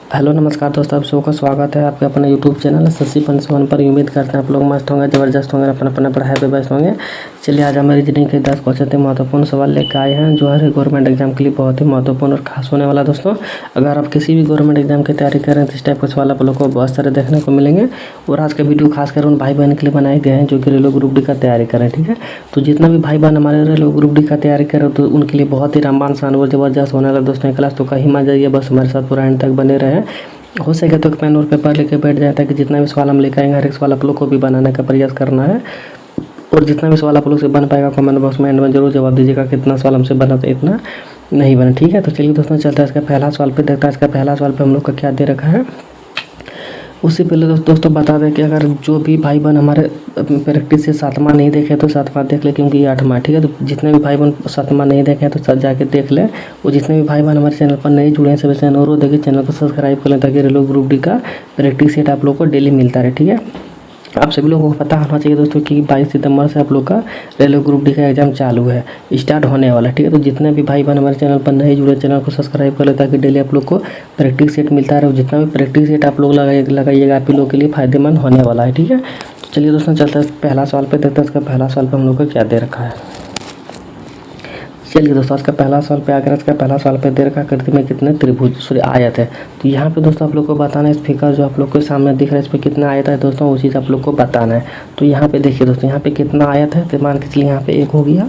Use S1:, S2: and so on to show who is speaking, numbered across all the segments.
S1: Hello नमस्कार दोस्तों, आप सबका स्वागत है आपके अपने यूट्यूब चैनल शशि पंचवन पर। उम्मीद करते हैं आप लोग मस्त होंगे, ज़बरदस्त होंगे, अपना पढ़ाई पे व्यस्त होंगे। चलिए आज हमारी रीजनिंग के 10 क्वेश्चन से महत्वपूर्ण सवाल लेकर आए हैं जो हर गवर्नमेंट एग्जाम के लिए बहुत ही महत्वपूर्ण और खास होने वाला। दोस्तों अगर आप किसी भी गवर्नमेंट एग्जाम की तैयारी कर रहे हैं तो इस टाइप के सवाल आप लोग को बहुत सारे देखने को मिलेंगे। और आज का वीडियो खासकर उन भाई बहन के लिए बनाए गए हैं जो कि रेलवे ग्रुप डी का तैयारी करें। ठीक है, तो जितना भी भाई बहन हमारे रेलवे ग्रुप डी का तैयारी करें तो उनके लिए बहुत ही रामबान शान और ज़बरदस्त होने वाला दोस्तों क्लास। तो कहीं मत जाइए, बस हमारे साथ पूरा एंड तक बने रहें। हो सके तो एक पेन और पेपर लेके बैठ जाए ताकि जितना भी सवाल हम लेकर आएंगे हर एक सवाल आप लोग को भी बनाने का प्रयास करना है। और जितना भी सवाल आप लोग से बन पाएगा कमेंट बॉक्स में एंड में जरूर जवाब दीजिएगा कितना सवाल हमसे बना तो इतना नहीं बना। ठीक है, तो चलिए दोस्तों चलता है इसका पहला सवाल पे देखता है। इसका पहला सवाल पे हम लोग का क्या दे रखा है। उससे पहले दोस्तों बता दें कि अगर जो भी भाई बहन हमारे प्रैक्टिस से 7वां नहीं देखे तो 7वां देख ले, क्योंकि ये 8वां। ठीक है, तो जितने भी भाई बहन 7वां नहीं देखे तो सब जाके देख ले। और जितने भी भाई बहन हमारे चैनल पर नहीं जुड़े हैं सभी से अनुरोध है कि चैनल को सब्सक्राइब कर लें ताकि रेलवे ग्रुप डी का प्रैक्टिस सेट आप लोग को डेली मिलता रहे। ठीक है, आप सभी लोगों को पता होना चाहिए दोस्तों कि 22 सितंबर से आप लोग का रेलवे ग्रुप डी का एग्जाम चालू है, स्टार्ट होने वाला है। ठीक है, तो जितने भी भाई बहन हमारे चैनल पर नहीं जुड़े चैनल को सब्सक्राइब कर ले ताकि डेली आप लोग को प्रैक्टिस सेट मिलता रहे। और जितना भी प्रैक्टिस सेट आप लोग लगाइएगा आप लोग के लिए फायदेमंद होने वाला है। ठीक है, तो चलिए दोस्तों चलते हैं पहला सवाल पे देखते हैं इसका पहला सवाल पे हम लोग को क्या दे रखा है। चलिए दोस्तों इसका पहला सवाल पे आकर इसका पहला सवाल पे दे रखा आकृति में कितने त्रिभुज आयत है। तो यहाँ पे दोस्तों आप लोग को बताना है इस फिगर जो आप लोग के सामने दिख रहा है इस पर कितना आयत है दोस्तों, वो चीज़ आप लोग को बताना है। तो यहाँ पे देखिए दोस्तों यहाँ पे कितना आयत है, तो मान के चलिए यहाँ पे एक हो गया,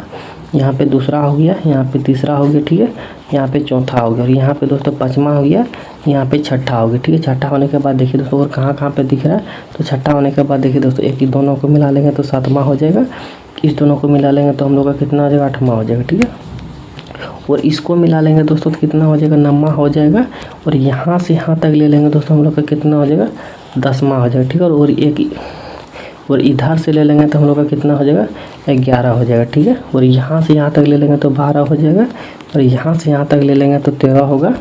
S1: यहाँ पे दूसरा हो गया, यहाँ पे तीसरा हो गया। ठीक है, यहाँ पे चौथा हो गया और यहाँ पे दोस्तों 5वां हो गया, यहाँ पे छठा हो गया। ठीक है, छठा होने के बाद देखिए दोस्तों और कहाँ पे दिख रहा है, तो छठा होने के बाद देखिए दोस्तों एक ही दोनों को मिला लेंगे तो 7वां हो जाएगा, इस दोनों को मिला लेंगे तो हम लोग का कितना हो जाएगा 8वां हो जाएगा। ठीक है, और इसको मिला लेंगे दोस्तों तो कितना हो जाएगा 9वां हो जाएगा। और यहाँ से यहाँ तक ले लेंगे दोस्तों हम लोग का कितना हो जाएगा 10वां हो जाएगा। ठीक है, और इधर से ले लेंगे तो हम लोग का कितना हो जाएगा 11 हो जाएगा। ठीक है, और यहाँ से यहाँ तक ले लेंगे तो 12 हो जाएगा, और यहाँ से यहाँ तक ले लेंगे तो 13 होगा,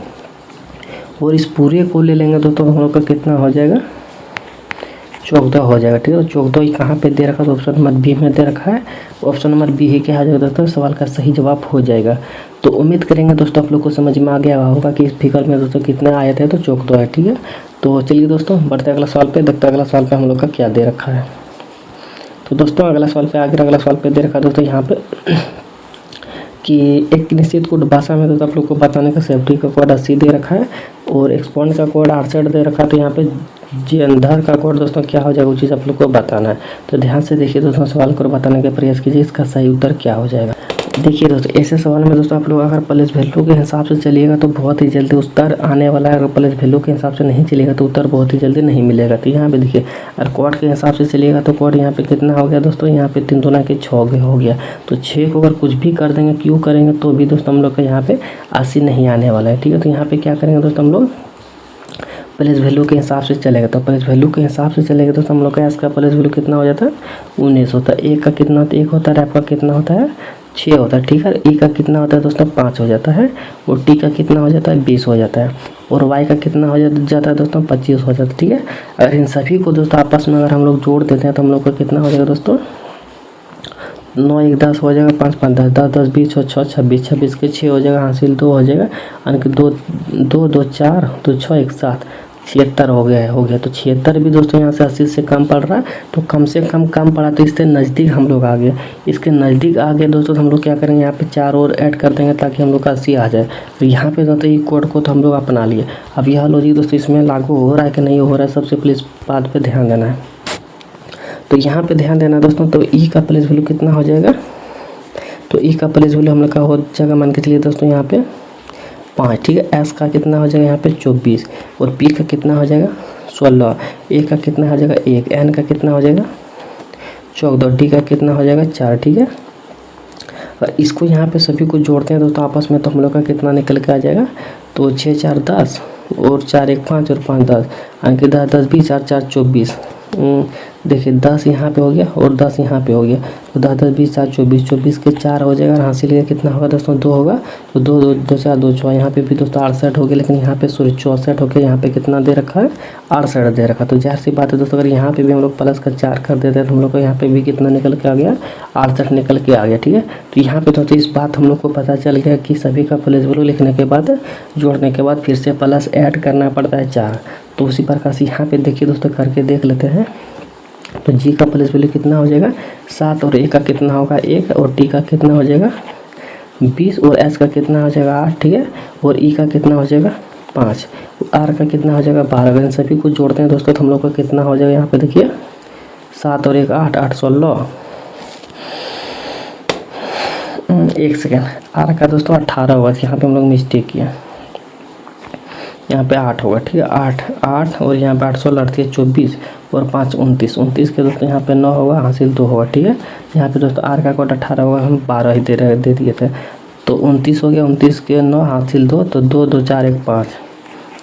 S1: और इस पूरे को ले लेंगे दोस्तों हम लोग का कितना हो जाएगा 14 हो जाएगा। ठीक है, तो 14 कहाँ पे दे रखा है तो ऑप्शन नंबर बी में दे रखा है। ऑप्शन नंबर बी ही क्या आ जाएगा दोस्तों, सवाल का सही जवाब हो जाएगा। तो उम्मीद करेंगे दोस्तों आप लोग को समझ में आ गया होगा कि इस फिगर में दोस्तों कितना आयत है, तो 14 है। ठीक है, तो चलिए दोस्तों बढ़ते अगला सवाल पे देखते हैं अगला सवाल पे हम लोग का क्या दे रखा है। तो दोस्तों अगला सवाल पे आगे अगला सवाल पे दे रखा है दोस्तों यहाँ पे कि एक निश्चित कोड भाषा में दोस्तों आप लोग को बताने का सेफ्टी का कोड 80 दे रखा है और एक्सपोनेंट का कोड 68 दे रखा है। तो यहाँ पे जेंडर का कोड दोस्तों क्या हो जाएगा वो चीज़ आप लोग को बताना है। तो ध्यान से देखिए दोस्तों सवाल को बताने का प्रयास कीजिए, इसका सही उत्तर क्या हो जाएगा। देखिए दोस्तों ऐसे सवाल में दोस्तों आप लोग अगर प्लेस वैल्यू के हिसाब से चलिएगा तो बहुत ही जल्दी उत्तर आने वाला है। अगर प्लेस वैल्यू के हिसाब से नहीं चलिएगा तो उत्तर बहुत ही जल्दी नहीं मिलेगा। तो यहाँ पे देखिए अगर कोड के हिसाब से चलिएगा तो कोड यहाँ पे कितना हो गया दोस्तों, यहाँ पे 3 दूना के 6 हो गया। तो 6 को अगर कुछ भी कर देंगे क्यों करेंगे तो भी दोस्तों हम लोग का यहाँ पे 80 नहीं आने वाला है। ठीक है, तो यहाँ पे क्या करेंगे दोस्तों हम लोग प्लेस वैल्यू के हिसाब से चलेगा। तो प्लेस वैल्यू के हिसाब से चलेगा तो हम लोग का इसका प्लेस वैल्यू कितना हो जाता है 19 होता है। एक का कितना होता है 1 होता है, आपका कितना होता है 6 होता है। ठीक है, ई का कितना होता है दोस्तों 5 हो जाता है, और टी का कितना हो जाता है 20 हो जाता है, और वाई का कितना हो जाता है दोस्तों 25 हो जाता है। ठीक है, अगर इन सभी को दोस्तों आपस में अगर हम लोग जोड़ देते हैं तो हम लोग का कितना हो जाएगा दोस्तों 9 1 10 हो जाएगा, 5 5 10 10 10 20 6 26 26 के 6 हो जाएगा, हासिल 2 हो जाएगा, यानी कि 2 2 2 4 2 6 1 7 76 हो गया। तो 76 भी दोस्तों यहाँ से 80 से कम पड़ रहा है, तो कम से कम पड़ा तो इससे नज़दीक हम लोग आ गए। इसके नज़दीक आ गए दोस्तों तो हम लोग क्या करेंगे यहाँ पे 4 और ऐड कर देंगे ताकि हम लोग का 80 आ जाए। तो यहाँ पे दोस्तों ये कोड को तो हम लोग अपना लिए। अब यह लॉजिक दोस्तों इसमें लागू हो रहा है कि नहीं हो रहा है, सबसे प्लीज़ बात पर ध्यान देना है। तो यहाँ पे ध्यान देना दोस्तों, तो ई का प्लेस वैल्यू कितना हो जाएगा, तो ई का प्लेस वैल्यू हम लोग का हो जाएगा मान के चलिए दोस्तों यहाँ पे 5। ठीक है, एस का कितना हो जाएगा यहाँ पे 24, और पी का कितना हो जाएगा 16, ए का कितना हो जाएगा 1, एन का कितना हो जाएगा 14, डी का कितना हो जाएगा 4। ठीक है, और इसको यहाँ पे सभी को जोड़ते हैं दोस्तों आपस में तो हम लोग का कितना निकल के आ जाएगा, तो 6 4 10 और 4 1 5 और 5 10, यानी कि 10 10 20 4 4 24, देखिए 10 यहाँ पे हो गया और 10 यहाँ पे हो गया, तो 10 10 20 4 24, 24 के 4 हो जाएगा। हासिल का कितना होगा दोस्तों 2 होगा, तो 2 2 2 4 2 6, यहाँ पे भी दोस्तों 68 हो गया, लेकिन यहाँ पे सॉरी 64 हो गया, यहाँ पे कितना दे रखा है 68 दे रखा। तो जाहिर सी बात है दोस्तों, अगर यहाँ पे भी हम लोग प्लस का 4 कर देते हैं तो हम लोग को यहाँ पे भी कितना निकल के आ गया 68 निकल के आ गया, ठीक है। तो यहाँ पे दोस्तों इस बात हम लोग को पता चल गया कि सभी का प्लस वैल्यू लिखने के बाद जोड़ने के बाद फिर से प्लस ऐड करना पड़ता है 4। तो उसी प्रकार से यहाँ पे देखिए दोस्तों करके देख लेते हैं। तो जी का प्लस वैल्यू कितना हो जाएगा 7 और ए का कितना होगा 1 और टी का कितना हो जाएगा 20 और एस का कितना हो जाएगा 8, ठीक है, और ई का कितना हो जाएगा 5, आर का कितना हो जाएगा 12। अगर इन सभी को जोड़ते हैं दोस्तों तो हम लोग का कितना हो जाएगा, यहाँ पे देखिए 7 और 1 8, 8 16, एक सेकेंड, आर का दोस्तों 18 होगा, यहाँ पे हम लोग मिस्टेक किया, यहाँ पे 8 होगा, ठीक है, 8 8 और यहाँ पे 8 16 38 24 और 5 29, 29 के दोस्तों यहाँ पे 9 होगा, हासिल 2 होगा, ठीक है। यहाँ पे दोस्तों आर का कोड 18 होगा, हम 12 ही दे दिए थे, तो 29 हो गया, 29 के 9 हासिल 2, तो 2 2 4 1 5,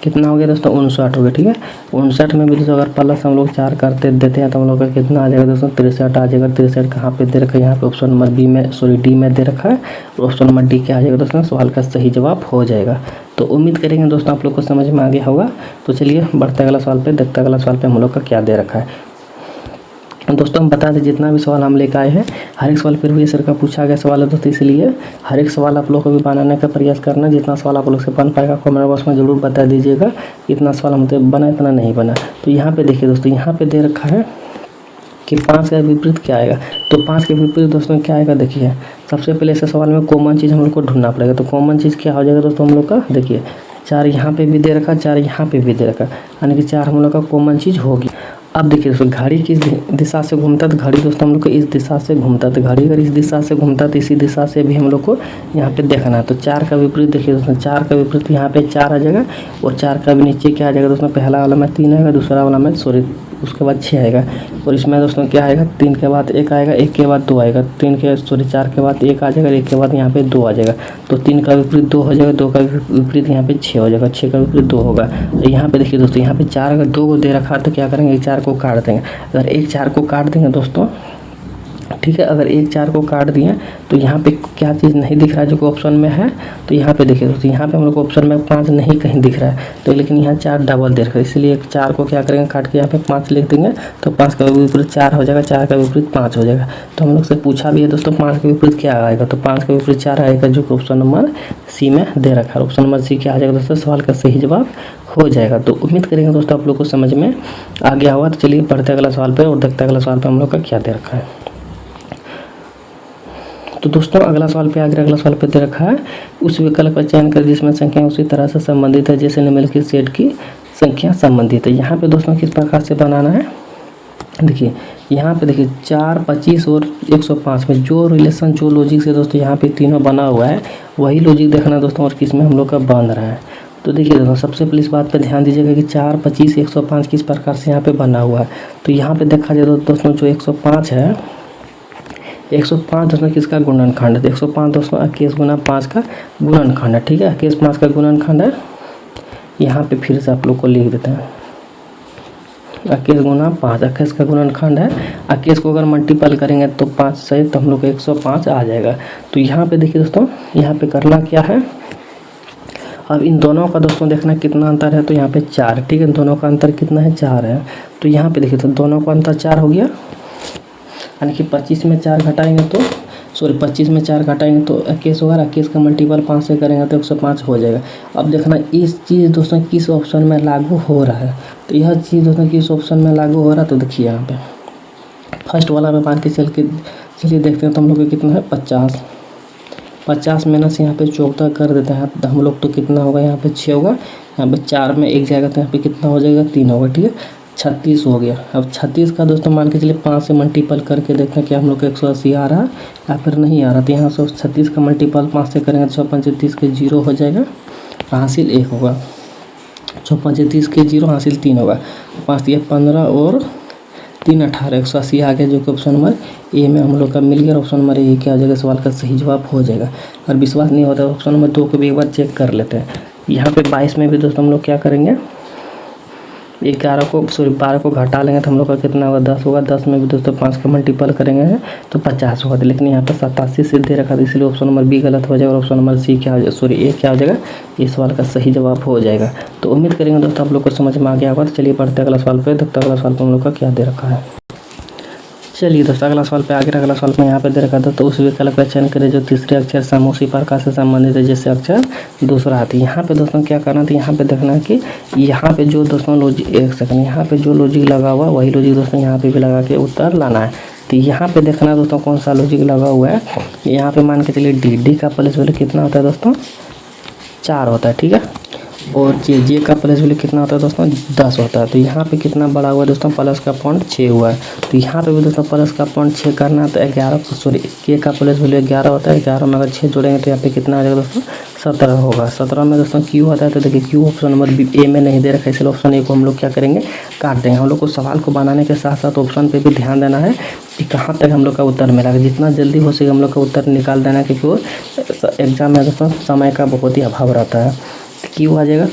S1: कितना हो गया दोस्तों 59 हो गया, ठीक है। 59 में भी दोस्तों अगर प्लस हम लोग 4 करते देते हैं तो हम लोग का कितना आ जाएगा दोस्तों 63 आ जाएगा। 63 कहाँ पे दे रखा है, यहाँ पे ऑप्शन नंबर बी में सॉरी डी में दे रखा है, और ऑप्शन नंबर डी क्या आ जाएगा दोस्तों, सवाल का सही जवाब हो जाएगा। तो उम्मीद करेंगे दोस्तों आप लोग को समझ में आ गया होगा। तो चलिए बढ़ते अगला सवाल पे, देखते अगला सवाल पे हम लोग का क्या दे रखा है। दोस्तों हम बता दें जितना भी सवाल हम लेकर आए हैं हर एक सवाल फिर भी सर का पूछा गया सवाल है दोस्तों, इसलिए हर एक सवाल आप लोग को भी बनाने का प्रयास करना। जितना सवाल आप लोग से बन पाएगा कमेंट बॉक्स में ज़रूर बता दीजिएगा, इतना सवाल हमसे बना इतना नहीं बना। तो यहाँ पे देखिए दोस्तों, यहाँ पे दे रखा है कि 5 का विपरीत क्या आएगा। तो 5 के विपरीत दोस्तों क्या आएगा, देखिए सबसे पहले ऐसे सवाल में कॉमन चीज़ हम लोग को ढूंढना पड़ेगा। तो कॉमन चीज़ क्या हो जाएगा दोस्तों हम लोग का, देखिए 4 यहाँ पे भी दे रखा, 4 यहाँ पे भी दे रखा, यानी कि 4 हम लोग का कॉमन चीज़ होगी। अब देखिए दोस्तों घड़ी किस दिशा से घूमता, तो घड़ी दोस्तों हम लोग को इस दिशा से घूमता, तो घड़ी अगर इस दिशा से घूमता तो इसी दिशा से भी हम लोग को यहाँ पे देखना है। तो 4 का विपरीत देखिए दोस्तों, 4 का विपरीत यहाँ पे 4 आ जाएगा, और 4 का भी नीचे क्या आ जाएगा दोस्तों, पहला वाला में 3 आएगा, दूसरा वाला में सॉरी उसके बाद 6 आएगा, और इसमें दोस्तों क्या आएगा 3 के बाद 1 आएगा, 1 के बाद 2 आएगा, 3 के सॉरी 4 के बाद 1 आ जाएगा, 1 के बाद यहाँ पे 2 आ जाएगा। तो 3 का विपरीत 2 हो जाएगा, 2 का विपरीत यहाँ पे 6 हो जाएगा, 6 का विपरीत 2 होगा। तो यहाँ पे देखिए दोस्तों, यहाँ पे 4 अगर 2 को दे रखा तो क्या करेंगे 4 को काट देंगे। अगर 1 4 को काट देंगे दोस्तों, ठीक है, अगर 1 4 को काट दिए तो यहाँ पे क्या चीज़ नहीं दिख रहा है जो कि ऑप्शन में है। तो यहाँ पे देखिए दोस्तों, यहाँ पे हम लोग को ऑप्शन में 5 नहीं कहीं दिख रहा है, तो लेकिन यहाँ 4 डबल दे रखा है, इसलिए 4 को क्या करेंगे काट के यहाँ पे 5 लिख देंगे, तो 5 का विपरीत 4 हो जाएगा, 4 का विपरीत 5 हो जाएगा। तो हम लोग से पूछा भी है दोस्तों 5 के विपरीत क्या आएगा, तो 5 का विपरीत 4 आएगा जो कि ऑप्शन नंबर सी में दे रखा है। ऑप्शन नंबर सी क्या आ जाएगा दोस्तों, सवाल का सही जवाब हो जाएगा। तो उम्मीद करेंगे दोस्तों आप लोग को समझ में आ गया होगा। तो चलिए पढ़ते अगला सवाल पे और देखते अगला सवाल पे हम लोग का क्या दे रखा है। तो दोस्तों अगला सवाल पे आगे अगला सवाल पे दे रखा है, उस विकल्प का चयन कर जिसमें संख्या उसी तरह से संबंधित है जैसे निम्नलिखित सेट की संख्या संबंधित है। यहाँ पे दोस्तों किस प्रकार से बनाना है, देखिए यहाँ पे देखिए 4 25 और 105 में जो रिलेशन जो लॉजिक से दोस्तों यहाँ पे तीनों बना हुआ है वही लॉजिक देखना दोस्तों, और किस में हम लोग का बन रहा है। तो देखिए दोस्तों सबसे पहले इस बात पे ध्यान दीजिएगा कि 4 25 105 किस प्रकार से यहाँ पे बना हुआ है। तो यहाँ पे देखा जाए दोस्तों जो 105 है, 105 दोस्तों किसका गुणनखंड है, 105 दोस्तों 21 गुना 5 का गुणनखंड है, ठीक है, 21 5 का गुणनखंड है। यहाँ पे फिर से आप लोग को लिख देते हैं 21 गुना 5, 21 का गुणनखंड है। 21 को अगर मल्टीपल करेंगे तो 5 से तो हम लोग को 105 आ जाएगा। तो यहाँ पे देखिए दोस्तों, यहाँ पे करना क्या है, अब इन दोनों का दोस्तों देखना कितना अंतर है, तो यहाँ पे 4, ठीक है, दोनों का अंतर कितना है 4 है। तो यहाँ पे देखिए तो दोनों का अंतर 4 हो गया, यानी कि 25 में 4 घटाएंगे तो सॉरी 25 में 4 घटाएंगे तो 21 होगा, 21 का मल्टीपल 5 से करेंगे तो 105 हो जाएगा। अब देखना इस चीज़ दोस्तों किस ऑप्शन में लागू हो रहा है, तो यह चीज़ दोस्तों किस ऑप्शन में लागू हो रहा है। तो देखिए यहाँ पे फर्स्ट वाला में मान के चलिए देखते हैं, तो हम लोग को कितना है 50, 50 माइनस यहाँ पे 14 कर देते हैं तो हम लोग तो कितना होगा यहाँ पे 6 होगा, यहाँ पे 4 में 1 जाएगा तो यहाँ पे कितना हो जाएगा 3 होगा, ठीक है, 36 हो गया। अब 36 का दोस्तों मान के चलिए 5 से मल्टीपल करके देखें कि हम लोग को 180 आ रहा है या फिर नहीं आ रहा। तो यहाँ से 36 का मल्टीपल 5 से करेंगे तो 6 30 के 0 हो जाएगा, हासिल 1 होगा, 6 30 के 0 हासिल 3 होगा, 5 15 और 3 18 180 आ गया जो कि ऑप्शन नंबर ए में हम लोग का मिल गया। ऑप्शन नंबर ए क्या हो जाएगा, सवाल का सही जवाब हो जाएगा। और विश्वास नहीं होता ऑप्शन नंबर 2 को भी एक बार चेक कर लेते हैं। यहाँ पे 22 में भी दोस्तों हम लोग क्या करेंगे, 11 को सॉरी 12 को घटा लेंगे तो हम लोग का कितना होगा 10 होगा। 10 में भी दोस्तों 5 का मल्टीपल करेंगे तो 50 होगा। लेकिन यहाँ पे 87 से दे रखा था, इसलिए ऑप्शन नंबर बी गलत हो जाएगा और ऑप्शन नंबर सी क्या हो जाएगा, सॉरी ए क्या हो जाएगा, इस सवाल का सही जवाब हो जाएगा। तो उम्मीद करेंगे दोस्तों आप लोग को समझ में आ गया होगा। तो चलिए बढ़ते अगला सवाल पे, देखते अगला सवाल पे हम लोग का क्या दे रखा है। चलिए दोस्तों अगला सवाल पे आगे अगला सवाल में यहाँ पे दे रखा था, तो उस विकल्प का चयन करें जो तीसरे अक्षर सामूसी प्रकार से संबंधित है, जैसे अक्षर दूसरा आती है। यहाँ पे दोस्तों क्या करना था, यहाँ पे देखना है कि यहाँ पे जो दोस्तों लॉजिक, एक सेकंड, यहाँ पे जो लॉजिक लगा हुआ वही लॉजिक दोस्तों यहाँ पे भी लगा के उत्तर लाना है। तो यहाँ पे देखना दोस्तों कौन सा लॉजिक लगा हुआ है। यहाँ पे मान के चलिए डी का प्लस वैल्यू कितना होता है दोस्तों, 4 होता है, ठीक है। और जे का प्लस वैल्यू कितना होता है दोस्तों, 10 होता है। तो यहाँ पे कितना बड़ा हुआ है दोस्तों, प्लस का पॉइंट 6 हुआ है। तो यहाँ पे भी दोस्तों प्लस का पॉइंट 6 करना है। तो 11 सॉरी के का प्लस वैल्यू 11 होता है। 11 में अगर 6 जोड़ेंगे तो यहाँ पे कितना आ जाएगा दोस्तों, 17 होगा। 17 में दोस्तों क्यू होता है। तो देखिए क्यू ऑप्शन नंबर ए में नहीं दे रखा है, इसलिए ऑप्शन ए को हम लोग क्या करेंगे, काट देंगे। हम लोग को सवाल को बनाने के साथ साथ ऑप्शन पे भी ध्यान देना है कि कहाँ तक हम लोग का उत्तर मिला। जितना जल्दी हो सके हम लोग का उत्तर निकाल देना है, क्योंकि वो एग्जाम में दोस्तों समय का बहुत ही अभाव रहता है। क्यू आ जाएगा।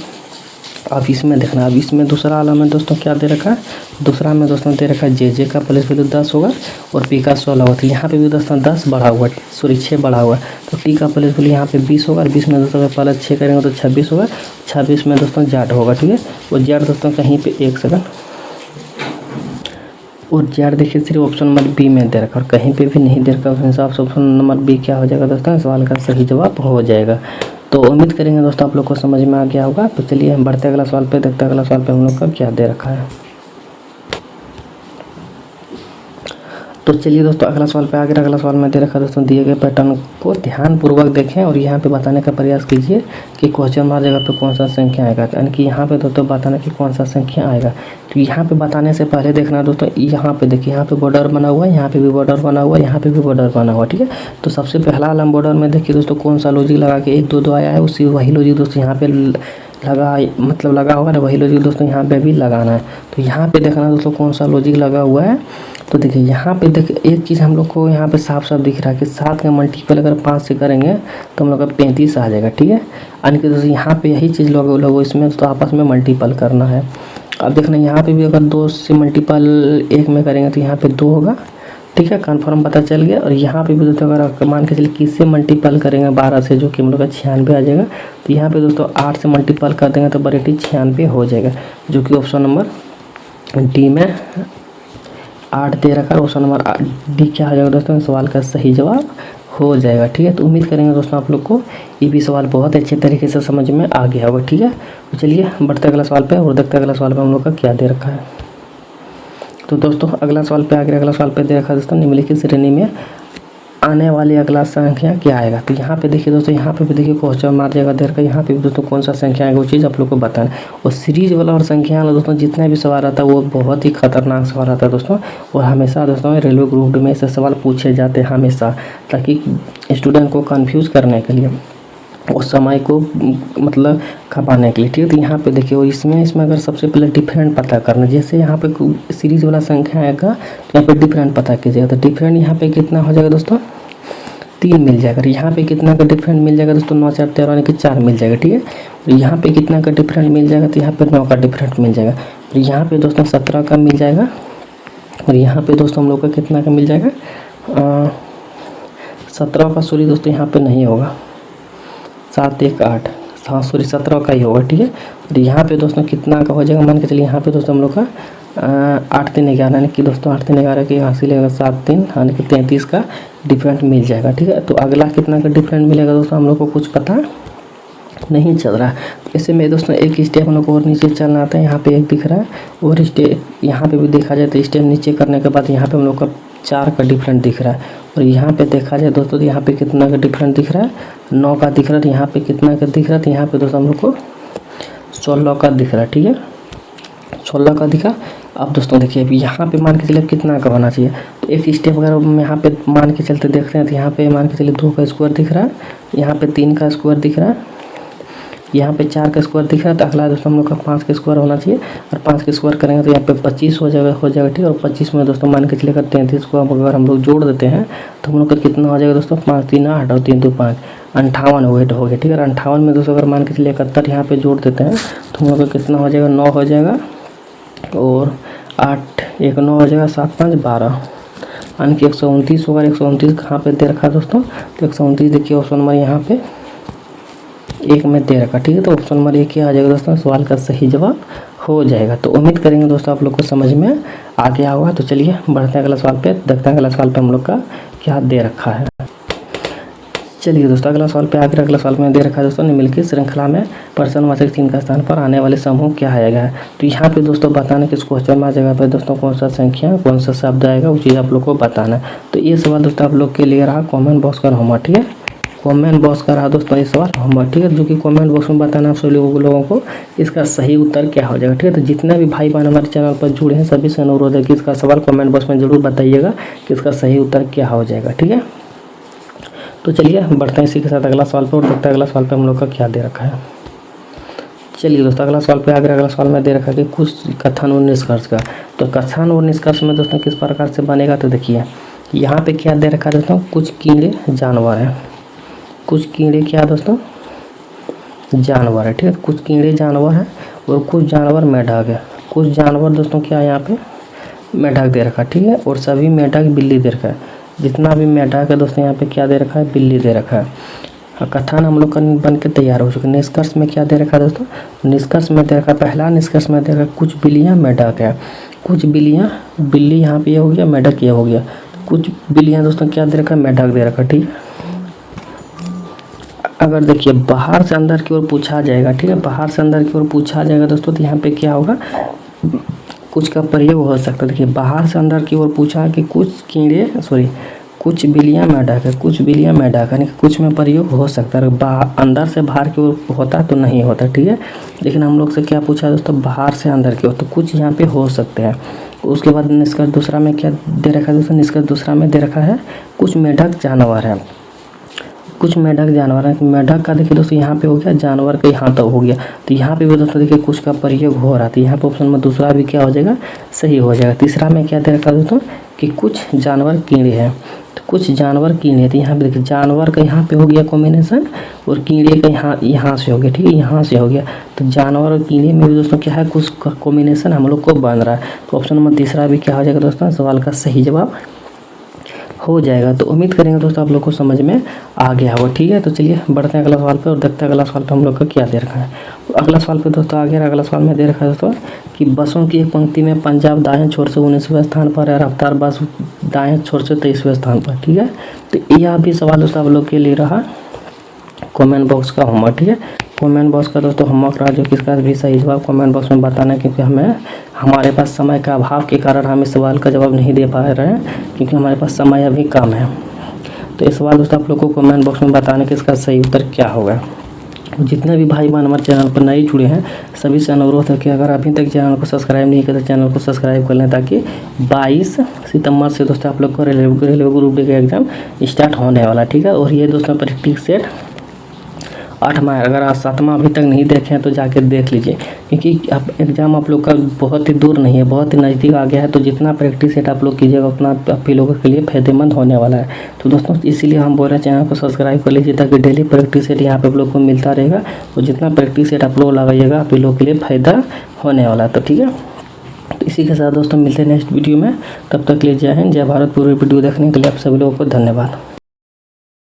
S1: अब इसमें देखना, अब इसमें दूसरा वाला में दोस्तों क्या दे रखा है, दूसरा में दोस्तों दे रखा है जे का प्लस वैल्यू 10 होगा और पी का 16 होगा। तो यहाँ पे भी दोस्तों 10 बढ़ा हुआ है, सॉरी 6 बढ़ा हुआ है। तो टी का प्लस वैल्यू यहाँ पे 20 होगा और 20 में दोस्तों प्लस 6 करेंगे तो 26 होगा। 26 में दोस्तों जेड होगा, ठीक है। और जेड दोस्तों कहीं पे, एक सेकंड, और जेड देखिए सिर्फ ऑप्शन नंबर बी में दे रखा और कहीं पे भी नहीं दे रखा। उस हिसाब से ऑप्शन नंबर बी क्या हो जाएगा दोस्तों, सवाल का सही जवाब हो जाएगा। तो उम्मीद करेंगे दोस्तों आप लोग को समझ में आ गया होगा। तो चलिए हम बढ़ते अगला सवाल पे, देखते अगला सवाल पे हम लोग का क्या दे रखा है। तो चलिए दोस्तों अगला सवाल पे आगे अगला सवाल में दे रखा दोस्तों, दिए गए पैटर्न को ध्यानपूर्वक देखें और यहाँ पे बताने का प्रयास कीजिए कि क्वेश्चन मार्क जगह पे कौन सा संख्या आएगा। यानी कि यहाँ पे दोस्तों बताना कि कौन सा संख्या आएगा। तो यहाँ पे बताने से पहले देखना दोस्तों, यहाँ पे देखिए यहाँ पे बॉर्डर बना हुआ है, यहाँ पे भी बॉर्डर बना हुआ है, यहाँ पे भी बॉर्डर बना हुआ है, ठीक है। तो सबसे पहला वाला बॉर्डर में देखिए दोस्तों कौन सा लॉजिक लगा के 1 2 2 आया है, उसी वही लॉजिक दोस्तों यहाँ पे लगा, मतलब लगा होगा ना, वही लॉजिक दोस्तों यहाँ पे भी लगाना है। तो यहाँ पे देखना दोस्तों कौन सा लॉजिक लगा हुआ है। तो देखिए यहाँ पे देखिए एक चीज़ हम लोग को यहाँ पे साफ साफ दिख रहा है कि 7 का मल्टीपल अगर 5 से करेंगे तो हम लोग का 35 आ जाएगा, ठीक है। यानी कि दोस्तों यहाँ पे यही चीज़ लोगों इसमें तो आपस में मल्टीपल करना है। अब देखना यहाँ पे भी अगर 2 से मल्टीपल 1 में करेंगे तो यहाँ पे 2 होगा, ठीक है, कन्फर्म पता चल गया। और यहाँ पे भी दोस्तों अगर मान के चलिए किससे मल्टीपल करेंगे 12 से, जो कि हम लोग का 96 आ जाएगा। तो यहाँ पे दोस्तों 8 से मल्टीपल कर देंगे तो बरेटी 96 हो जाएगा, जो कि ऑप्शन नंबर डी में 8 दे रखा है। ऑप्शन नंबर डी क्या हो जाएगा दोस्तों, सवाल का सही जवाब हो जाएगा, ठीक है। तो उम्मीद करेंगे दोस्तों आप लोग को ये भी सवाल बहुत अच्छे तरीके से समझ में आ गया होगा, ठीक है। तो चलिए बढ़ते अगला सवाल पे और देखते अगला सवाल पे हम लोग का क्या दे रखा है। तो दोस्तों अगला सवाल पे आगे अगला सवाल पे दे रखा है दोस्तों, निम्नलिखित श्रेणी में आने वाली अगला संख्या क्या आएगा। तो यहाँ पे देखिए दोस्तों, यहाँ पे भी देखिए क्वेश्चन मार्क जगह दे रखा है। यहाँ पे भी दोस्तों कौन सा संख्या आएगा वो चीज़ आप लोग को बताना है। और सीरीज वाला और संख्या वाला दोस्तों जितना भी सवाल आता है वो बहुत ही खतरनाक सवाल आता है दोस्तों। और हमेशा दोस्तों रेलवे ग्रुप में ऐसे सवाल पूछे जाते हैं हमेशा, ताकि स्टूडेंट को कन्फ्यूज़ करने के लिए और समय को मतलब खपाने के लिए, ठीक है। तो यहाँ पे देखिए, और इसमें अगर सबसे पहले डिफरेंट पता करना, जैसे यहाँ पे सीरीज वाला संख्या आएगा तो यहाँ पे डिफरेंट पता कीजिएगा। तो डिफरेंट यहाँ पे कितना हो जाएगा दोस्तों, 3 मिल जाएगा। यहाँ पे कितना का डिफरेंट मिल जाएगा दोस्तों, 9 4 13 यानी कि 4 मिल जाएगा, ठीक है। और यहाँ पे कितना का डिफरेंट मिल जाएगा, तो यहाँ पे 9 का डिफरेंट मिल जाएगा। और यहाँ पे दोस्तों 17 का मिल जाएगा। और यहाँ पे दोस्तों हम लोग का कितना का मिल जाएगा, 17 का, सॉरी दोस्तों यहाँ पे नहीं होगा, 7 1 8, हाँ सॉरी 17 का ही होगा, ठीक है। और यहाँ पे दोस्तों कितना का हो जाएगा, मान के चलिए यहाँ पे दोस्तों हम लोग का 8 3 11, यानी कि दोस्तों 8 3 11 के यहाँ से लेगा 7 3, यानी कि 33 का डिफरेंट मिल जाएगा, ठीक है। तो अगला कितना का डिफरेंट मिलेगा दोस्तों हम लोग को कुछ पता नहीं चल रहा है। ऐसे में दोस्तों एक स्टेप हम लोग को और नीचे चलना आता है। यहाँ पे 1 दिख रहा है और स्टेप यहाँ पे भी देखा जाए तो स्टेप नीचे करने के बाद यहाँ पे हम लोग का 4 का डिफरेंट दिख रहा है। और यहाँ पे देखा जाए दोस्तों तो यहाँ पे कितना का डिफरेंट दिख रहा है, 9 का दिख रहा है। तो यहाँ पे कितना का दिख रहा है, तो यहाँ पे दोस्तों हम लोग को 16 का दिख रहा है, ठीक है, 16 का दिखा। अब दोस्तों देखिए अभी यहाँ पे मान के चलिए कितना का होना चाहिए। तो एक स्टेप अगर हम यहाँ पे मान के चलते देखते हैं तो यहाँ पे मान के चलिए 2 का स्क्वायर दिख रहा है, यहाँ पे 3 का स्क्वायर दिख रहा है, यहाँ पे 4 का स्क्वायर दिख रहा है। तो अगला दोस्तों हम लोग का 5 का स्क्वायर होना चाहिए। और 5 का स्क्वायर करेंगे तो यहाँ पे 25 हो जाएगा, ठीक है। और 25 में दोस्तों मान के चलिएगा 33 को अगर हम लोग जोड़ देते हैं तो हम लोग का कितना हो जाएगा दोस्तों, 5 3 8 और 3 2 5, 58 वेट हो गया, ठीक है। 58 में दोस्तों अगर मान के चलिए 71 यहाँ पे जोड़ देते हैं तो हम लोग का कितना हो जाएगा, 9 हो जाएगा। और 8 1 9 हो जाएगा, 7 5 12 यानी कि 129 होगा। 129 कहाँ पे दे रखा है दोस्तों, तो 129 देखिए ऑप्शन नंबर यहाँ पे 1 में दे रखा। ठीक है, तो ऑप्शन नंबर 1 क्या आ जाएगा दोस्तों, सवाल का सही जवाब हो जाएगा। तो उम्मीद करेंगे दोस्तों आप लोग को समझ में आ गया होगा। तो चलिए बढ़ते हैं अगला सवाल पे, देखते हैं अगला सवाल पे हम लोग का क्या दे रखा है। चलिए दोस्तों अगला सवाल पे आकर अगला सवाल में दे रखा है दोस्तों, निम्नलिखित श्रृंखला में प्रश्नवाचक चिन्ह का स्थान पर आने वाले समूह क्या आएगा। तो यहाँ पे दोस्तों बताना कि इस क्वेश्चन में जगह पे दोस्तों कौन सा संख्या कौन सा शब्द आएगा वो चीज़ आप लोग को बताना है। तो ये सवाल दोस्तों आप लोग के लिए रहा कॉमेंट बॉक्स का होमवर्क। ठीक है, कमेंट बॉक्स का रहा दोस्तों ये सवाल होमवर्क। ठीक है, जो कि कमेंट बॉक्स में बताना आप सभी लोगों को इसका सही उत्तर क्या हो जाएगा। ठीक है, तो जितने भी भाई बहन हमारे चैनल पर जुड़े हैं सभी से अनुरोध है कि इसका सवाल कमेंट बॉक्स में जरूर बताइएगा कि इसका सही उत्तर क्या हो जाएगा। ठीक है, तो चलिए बढ़ते हैं इसी के साथ अगला सवाल पर और देखते हैं अगला सवाल पर हम लोग का क्या दे रखा है। चलिए दोस्तों अगला सवाल पे अगला सवाल में दे रखा है कि कुछ कथन और निष्कर्ष का। तो कथन और निष्कर्ष में दोस्तों किस प्रकार से बनेगा, तो देखिए यहाँ पे क्या दे रखा है दोस्तों, कुछ कीड़े जानवर हैं। कुछ कीड़े क्या दोस्तों, जानवर है। ठीक है, कुछ कीड़े जानवर हैं और कुछ जानवर मेढक है। कुछ जानवर दोस्तों क्या है यहाँ पे मेढक दे रखा है। ठीक है, और सभी मेढक बिल्ली दे रखा है। जितना भी मेढक है दोस्तों यहाँ पे क्या दे रखा है, बिल्ली दे रखा है। कथन हम लोग का बन के तैयार हो चुके। निष्कर्ष में क्या दे रखा है दोस्तों, निष्कर्ष में दे रखा है, पहला निष्कर्ष में दे रखा है कुछ बिल्लियाँ मेढक है। कुछ बिल्लियाँ, बिल्ली यहाँ पे ये हो गया, मेढक ये हो गया। कुछ बिल्लियाँ दोस्तों क्या दे रखा है, मेढक दे रखा है। ठीक है, अगर देखिए बाहर से अंदर की ओर पूछा जाएगा। ठीक है, बाहर से अंदर की ओर पूछा जाएगा दोस्तों, तो यहाँ पे क्या होगा, कुछ का प्रयोग हो सकता है। देखिए बाहर से अंदर की ओर पूछा कि कुछ बिल्लियाँ मेढक है, कुछ बिल्लियाँ मेढक है, कुछ में प्रयोग हो सकता है। अंदर से बाहर की ओर होता तो नहीं होता। ठीक है, लेकिन हम लोग से क्या पूछा दोस्तों, बाहर से अंदर की ओर, तो कुछ यहाँ पे हो सकते हैं। उसके बाद निष्कर्ष दूसरा में क्या दे रखा है दोस्तों, निष्कर्ष दूसरा में दे रखा है कुछ मेढक जानवर है। कुछ मेढक जानवर है। मेढक का देखिए दोस्तों यहाँ पे हो गया, जानवर का यहाँ तक हो गया। तो यहाँ पे भी दोस्तों देखिए कुछ का प्रयोग हो रहा था। यहाँ पे ऑप्शन में दूसरा भी क्या हो जाएगा, सही हो जाएगा। तीसरा में क्या दे रखा दोस्तों कि कुछ जानवर कीड़े हैं। तो कुछ जानवर कीड़े, तो यहाँ पे देखिए जानवर का यहाँ पे हो गया कॉम्बिनेशन और कीड़े का यहाँ से हो गया। ठीक है, यहाँ से हो गया। तो जानवर और कीड़े में भी दोस्तों क्या है, कुछ कॉम्बिनेशन हम लोग को बन रहा है। तो ऑप्शन नंबर तीसरा भी क्या हो जाएगा दोस्तों, सवाल का सही जवाब हो जाएगा। तो उम्मीद करेंगे दोस्तों आप लोग को समझ में आ गया होगा। ठीक है, तो चलिए बढ़ते हैं अगला सवाल पे और देखते हैं अगला सवाल पे हम लोग का क्या दे रखा है। अगला सवाल पे दोस्तों आ गया, अगला सवाल में दे रखा है दोस्तों कि बसों की एक पंक्ति में पंजाब दाएं छोर से 19वें स्थान पर है, रफ्तार बस दाएं छोर से 23वें स्थान पर। ठीक है, तो यह भी सवाल दोस्तों आप लोग के लिए रहा कमेंट बॉक्स का होमवर्क। ठीक है, कमेंट बॉक्स का दोस्तों होमवर्क रहा, जो कि इसका भी सही जवाब कमेंट बॉक्स में बताना है, क्योंकि हमारे पास समय का अभाव के कारण हम इस सवाल का जवाब नहीं दे पा रहे हैं, क्योंकि हमारे पास समय अभी कम है। तो इस सवाल दोस्तों आप लोग को कमेंट बॉक्स में बताने कि इसका सही उत्तर क्या होगा। जितने भी भाई बहन हमारे चैनल पर नए जुड़े हैं सभी से अनुरोध है कि अगर अभी तक चैनल को सब्सक्राइब नहीं किया तो चैनल को सब्सक्राइब कर लें, ताकि 22 सितंबर से दोस्तों आप लोग को रेलवे ग्रुप डी का एग्ज़ाम स्टार्ट होने वाला। ठीक है, और ये दोस्तों प्रैक्टिस सेट 8वां, अगर आप 7वां अभी तक नहीं देखे हैं तो जाके देख लीजिए, क्योंकि अब एग्ज़ाम आप लोग का बहुत ही दूर नहीं है, बहुत ही नज़दीक आ गया है। तो जितना प्रैक्टिस सेट आप लोग कीजिएगा उतना आप ही लोगों के लिए फ़ायदेमंद होने वाला है। तो दोस्तों इसीलिए हम बोल रहे हैं चैनल को सब्सक्राइब कर लीजिए, ताकि डेली प्रैक्टिस सेट यहाँ पे आप लोग को मिलता रहेगा। और जितना प्रैक्टिस सेट आप लोग लगाइएगा आप ही लोग के लिए फ़ायदा होने वाला है। तो ठीक है, तो इसी के साथ दोस्तों मिलते हैं नेक्स्ट वीडियो में। तब तक के लिए जय हिंद, जय भारत। पूरी वीडियो देखने के लिए आप सभी लोगों को धन्यवाद।